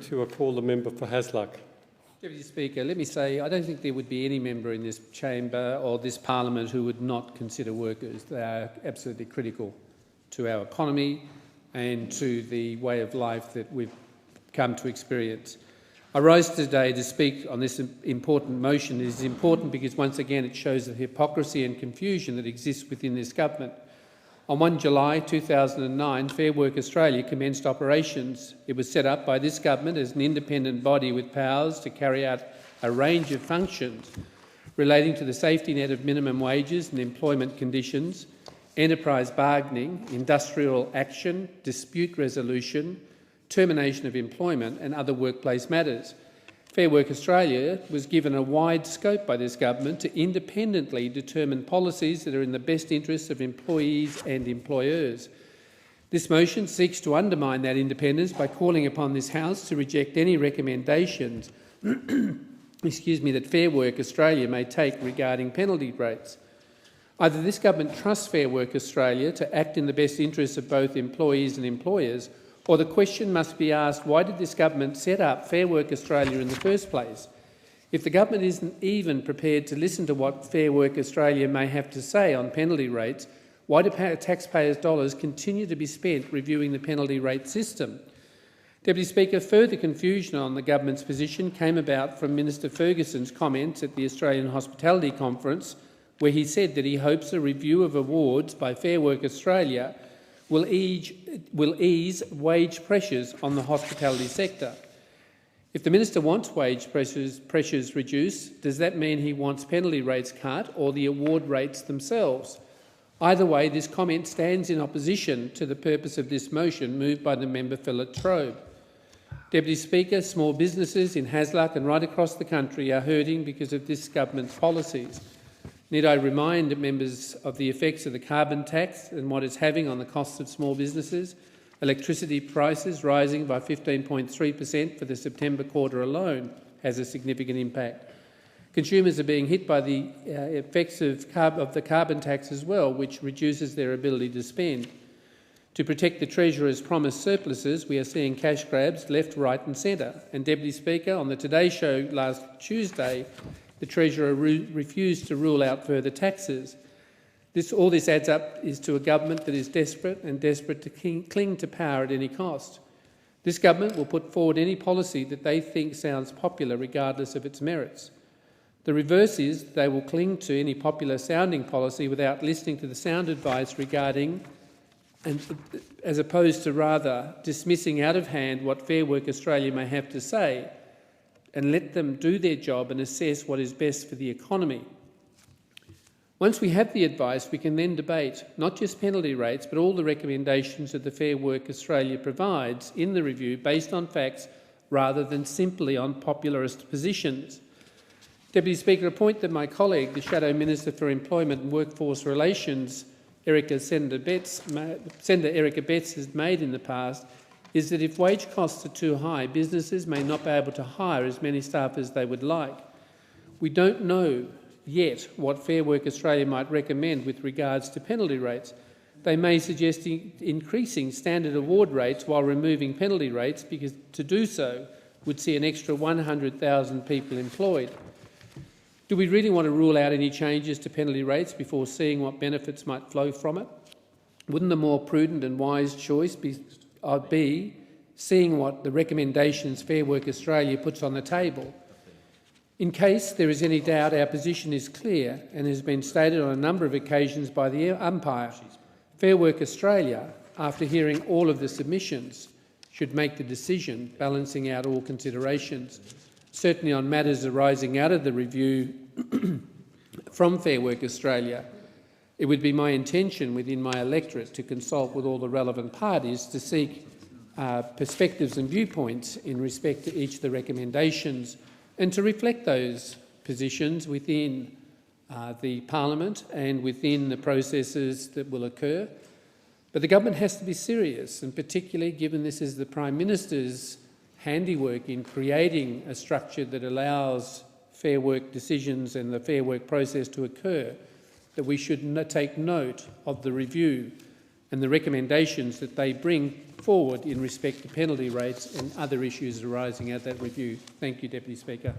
To call the member for Hasluck. Deputy Speaker, let me say I don't think there would be any member in this chamber or this parliament who would not consider workers. They are absolutely critical to our economy and to the way of life that we've come to experience. I rise today to speak on this important motion. It is important because once again it shows the hypocrisy and confusion that exists within this government. On 1 July 2009, Fair Work Australia commenced operations. It was set up by this government as an independent body with powers to carry out a range of functions relating to the safety net of minimum wages and employment conditions, enterprise bargaining, industrial action, dispute resolution, termination of employment and other workplace matters. Fair Work Australia was given a wide scope by this government to independently determine policies that are in the best interests of employees and employers. This motion seeks to undermine that independence by calling upon this House to reject any recommendations that Fair Work Australia may take regarding penalty rates. Either this government trusts Fair Work Australia to act in the best interests of both employees and employers, or the question must be asked, why did this government set up Fair Work Australia in the first place? If the government isn't even prepared to listen to what Fair Work Australia may have to say on penalty rates, why do taxpayers' dollars continue to be spent reviewing the penalty rate system? Deputy Speaker, further confusion on the government's position came about from Minister Ferguson's comments at the Australian Hospitality Conference, where he said that he hopes a review of awards by Fair Work Australia will ease wage pressures on the hospitality sector. If the minister wants wage pressures reduced, does that mean he wants penalty rates cut or the award rates themselves? Either way, this comment stands in opposition to the purpose of this motion moved by the member for Latrobe. Deputy Speaker, small businesses in Hasluck and right across the country are hurting because of this government's policies. Need I remind members of the effects of the carbon tax and what it's having on the costs of small businesses? Electricity prices rising by 15.3% for the September quarter alone has a significant impact. Consumers are being hit by the effects of the carbon tax as well, which reduces their ability to spend. To protect the Treasurer's promised surpluses, we are seeing cash grabs left, right and centre. And Deputy Speaker, on the Today Show last Tuesday, the Treasurer refused to rule out further taxes. All this adds up to a government that is desperate to cling to power at any cost. This government will put forward any policy that they think sounds popular regardless of its merits. The reverse is they will cling to any popular-sounding policy without listening to the sound advice regarding, as opposed to rather dismissing out of hand what Fair Work Australia may have to say, and let them do their job and assess what is best for the economy. Once we have the advice, we can then debate not just penalty rates, but all the recommendations that the Fair Work Australia provides in the review based on facts rather than simply on popularist positions. Deputy Speaker, a point that my colleague, the Shadow Minister for Employment and Workforce Relations, Senator Erica Betts, has made in the past is that if wage costs are too high, businesses may not be able to hire as many staff as they would like. We don't know yet what Fair Work Australia might recommend with regards to penalty rates. They may suggest increasing standard award rates while removing penalty rates, because to do so would see an extra 100,000 people employed. Do we really want to rule out any changes to penalty rates before seeing what benefits might flow from it? Wouldn't the more prudent and wise choice be seeing what the recommendations Fair Work Australia puts on the table? In case there is any doubt, our position is clear and has been stated on a number of occasions by the umpire. Fair Work Australia, after hearing all of the submissions, should make the decision, balancing out all considerations. Certainly on matters arising out of the review from Fair Work Australia, it would be my intention within my electorate to consult with all the relevant parties to seek perspectives and viewpoints in respect to each of the recommendations and to reflect those positions within the Parliament and within the processes that will occur. But the government has to be serious, and particularly given this is the Prime Minister's handiwork in creating a structure that allows fair work decisions and the fair work process to occur, that we should take note of the review and the recommendations that they bring forward in respect to penalty rates and other issues arising out of that review. Thank you, Deputy Speaker.